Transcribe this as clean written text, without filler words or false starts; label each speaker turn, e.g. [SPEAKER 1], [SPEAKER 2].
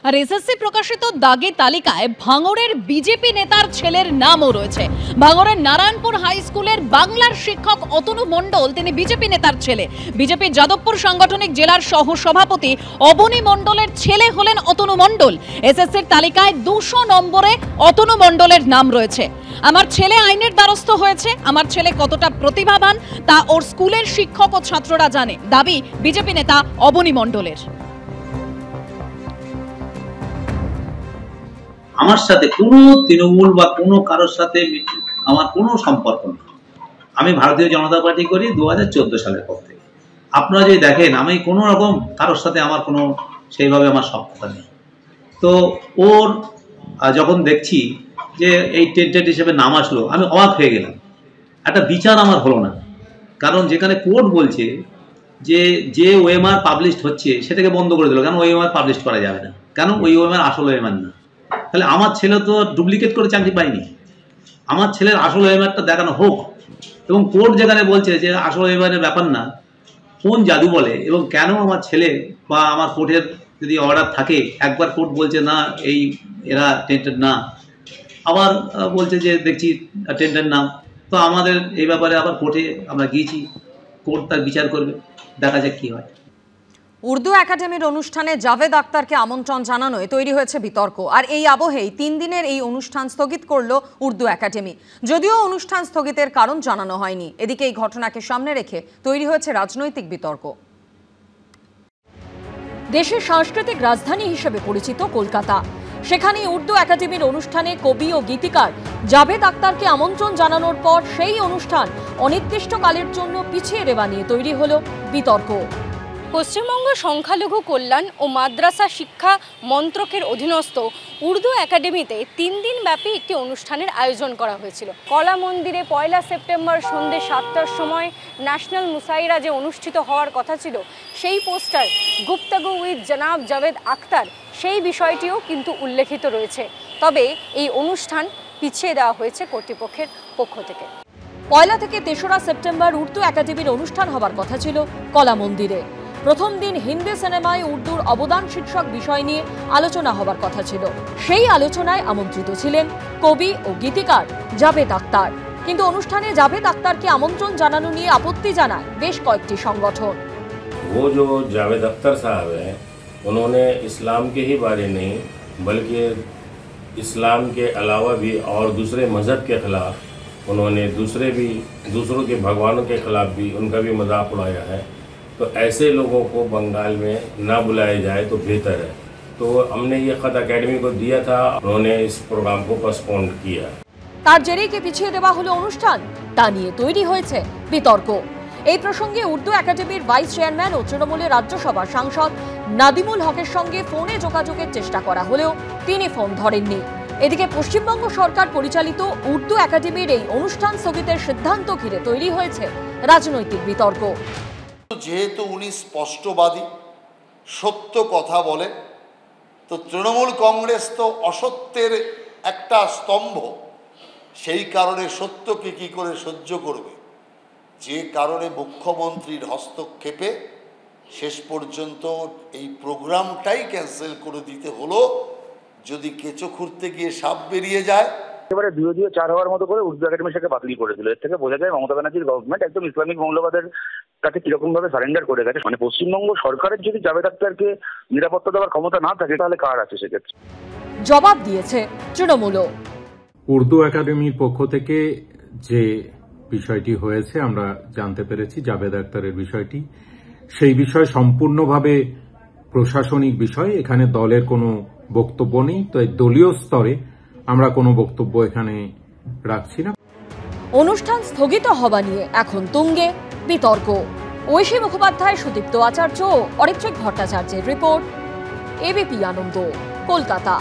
[SPEAKER 1] আর SSC প্রকাশিত দাগি তালিকায় ভাঙড়ের বিজেপি নেতার ছেলের নামও রয়েছে। ভাঙড়ের নারায়ণপুর হাই স্কুলের বাংলার শিক্ষক অতনু মণ্ডল তিনি বিজেপি নেতার ছেলে। বিজেপি যাদবপুর সাংগঠনিক জেলার সহ সভাপতি অবনী মণ্ডলের ছেলে হলেন অতনু মণ্ডল। এসএসসির তালিকায় 200 নম্বরে অতনু মণ্ডলের নাম রয়েছে। আমার ছেলে আইনের দ্বারস্থ হয়েছে, আমার ছেলে কতটা প্রতিভাবান তা ওর স্কুলের শিক্ষক ও ছাত্ররা জানে, দাবি বিজেপি নেতা অবনী মণ্ডলের।
[SPEAKER 2] আমার সাথে কোনো তৃণমূল বা কোনো কারোর সাথে আমার কোনো সম্পর্ক নেই। আমি ভারতীয় জনতা পার্টি করি 2014 সালের পর থেকে। আপনারা যদি দেখেন আমি কোনো রকম কারোর সাথে আমার কোনো সেইভাবে আমার সম্পর্ক নেই। তো ওর যখন দেখছি যে এই টেন্টেড হিসেবে নাম আসলো, আমি অবাক হয়ে গেলাম। একটা বিচার আমার হলো না, কারণ যেখানে কোর্ট বলছে যে ওএমআর পাবলিশড হচ্ছে সেটাকে বন্ধ করে দিল। কেন ওএমআর পাবলিশ করা যাবে না? কেন ওই ওএমআর আসল ওএমআর না? তাহলে আমার ছেলে তো ডুপ্লিকেট করে চাকরি পায়নি। আমার ছেলের আসল ওএমআরটা দেখানো হোক। এবং কোর্ট যেখানে বলছে যে আসল ওএমআরের ব্যাপার না, কোন জাদু বলে এবং কেন আমার ছেলে বা আমার কোর্টের যদি অর্ডার থাকে, একবার কোর্ট বলছে না এই এরা টেন্টেড না, আবার বলছে যে দেখছি টেন্টেড নাম। তো আমাদের এই ব্যাপারে আবার কোর্টে আমরা গিয়েছি, কোর্ট তার বিচার করবে, দেখা যাক কি হয়।
[SPEAKER 3] উর্দু একাডেমির অনুষ্ঠানে জাভেদ আখতারকে আমন্ত্রণ জানানোয় তৈরি হয়েছে বিতর্ক। আর এই আবহেই 3 দিনের এই অনুষ্ঠান স্থগিত করল উর্দু একাডেমি, যদিও অনুষ্ঠান স্থগিতের কারণ জানানো হয়নি। এদিকে এই ঘটনাকে সামনে রেখে তৈরি হয়েছে রাজনৈতিক বিতর্ক। দেশের সাংস্কৃতিক রাজধানী হিসেবে পরিচিত কলকাতা, সেখানে উর্দু একাডেমির অনুষ্ঠানে কবি ও গীতিকার জাভেদ আখতারকে আমন্ত্রণ জানানোর পর সেই অনুষ্ঠান অনির্দিষ্টকালের জন্য পিছিয়ে দেওয়া নিয়ে তৈরি হলো বিতর্ক।
[SPEAKER 4] পশ্চিমবঙ্গ সংখ্যালঘু কল্যাণ ও মাদ্রাসা শিক্ষা মন্ত্রকের অধীনস্থ উর্দু একাডেমিতে 3 দিন ব্যাপী একটি অনুষ্ঠানের আয়োজন করা হয়েছিল। কলা মন্দিরে 1 সেপ্টেম্বর সন্ধ্যে 7টার সময় ন্যাশনাল মুসাইরা যে অনুষ্ঠিত হওয়ার কথা ছিল, সেই পোস্টার গুপ্তগু উইথ জনাব জাভেদ আখতার, সেই বিষয়টিও কিন্তু উল্লেখিত রয়েছে। তবে এই অনুষ্ঠান পিছিয়ে দেওয়া হয়েছে কর্তৃপক্ষের পক্ষ থেকে।
[SPEAKER 3] 1 থেকে 3রা সেপ্টেম্বর উর্দু একাডেমির অনুষ্ঠান হবার কথা ছিল কলা মন্দিরে। প্রথম দিন হিন্দি সিনেমায় উর্দুর অবদান শীর্ষক বিষয় নিয়ে আলোচনা হবার কথা ছিল। সেই আলোচনায় আমন্ত্রিত ছিলেন কবি ও গীতিকার জাভেদ আখতার, কিন্তু অনুষ্ঠানে জাভেদ আখতারকে আমন্ত্রণ জানানো নিয়ে আপত্তি জানায় বেশ কয়েকটি সংগঠন।
[SPEAKER 5] वो जो जावेद अख्तर साहब हैं, उन्होंने इस्लाम के ही बारे नहीं बल्कि इस्लाम के अलावा भी और दूसरे मज़हब के ख़िलाफ़ उन्होंने दूसरों के भगवानों के ख़िलाफ़ भी उनका भी मजाक उड़ाया है। तो ऐसे लोगों को बंगाल में ना बुलाया जाए तो बेहतर है। तो हमने ये ख़त एकेडमी को दिया था, उन्होंने इस प्रोग्राम को पोस्टपोन किया।
[SPEAKER 3] তার জেরেই কি পিছিয়ে দেওয়া হলো অনুষ্ঠান, তা নিয়ে তৈরি হয়েছে বিতর্ক। এই প্রসঙ্গে উর্দু একাডেমির ভাইস চেয়ারম্যান ও তৃণমূলের রাজ্যসভার সাংসদ নাদিমুল হকের সঙ্গে ফোনে যোগাযোগের চেষ্টা করা হলেও তিনি ফোন ধরেননি। এদিকে পশ্চিমবঙ্গ সরকার পরিচালিত উর্দু একাডেমির এই অনুষ্ঠান স্থগিতের সিদ্ধান্ত ঘিরে তৈরি হয়েছে রাজনৈতিক বিতর্ক।
[SPEAKER 6] যেহেতু উনি স্পষ্টবাদী, সত্য কথা বলে, তো তৃণমূল কংগ্রেস তো অসত্যের একটা স্তম্ভ, সেই কারণে সত্যকে কি করে সহ্য করবে? যে কারণে মুখ্যমন্ত্রীর হস্তক্ষেপে শেষ পর্যন্ত এই প্রোগ্রামটাই ক্যান্সেল করে দিতে হলো। যদি কেঁচো খুঁড়তে গিয়ে সাপ বেরিয়ে যায়,
[SPEAKER 7] এবারে দুয়ে 4 হওয়ার মতো করে উর্দু একাডেমি সেটাকে বাতিল করে দিল। এর থেকে বোঝা যায় মমতা ব্যানার্জির গভর্নমেন্ট একদম ইসলামিক মৌলবাদের কাছে কিরকম ভাবে সারেন্ডার করে গেছে। মানে পশ্চিমবঙ্গ সরকারের যদি জাভেদ আখতারকে নিরাপত্তা দেওয়ার ক্ষমতা না থাকে, তাহলে কার আছে সেক্ষেত্রে?
[SPEAKER 3] জবাব দিয়েছে তৃণমূলও।
[SPEAKER 8] উর্দু একাডেমির পক্ষ থেকে যে বিষয়টি হয়েছে আমরা জানতে পেরেছি, জাভেদ আখতারের বিষয়টি, সেই বিষয় সম্পূর্ণভাবে প্রশাসনিক বিষয়। এখানে দলের কোনো বক্তব্য নেই। তো এই দলীয় স্তরে আমরা কোনো বক্তব্য এখানে রাখছি না।
[SPEAKER 3] অনুষ্ঠান স্থগিত হওয়া নিয়ে এখন তুঙ্গে বিতর্ক। ঐশী মুখোপাধ্যায়, সুদীপ্ত আচার্য ও অরিত্রিক ভট্টাচার্যের রিপোর্ট, এবিপি আনন্দ, কলকাতা।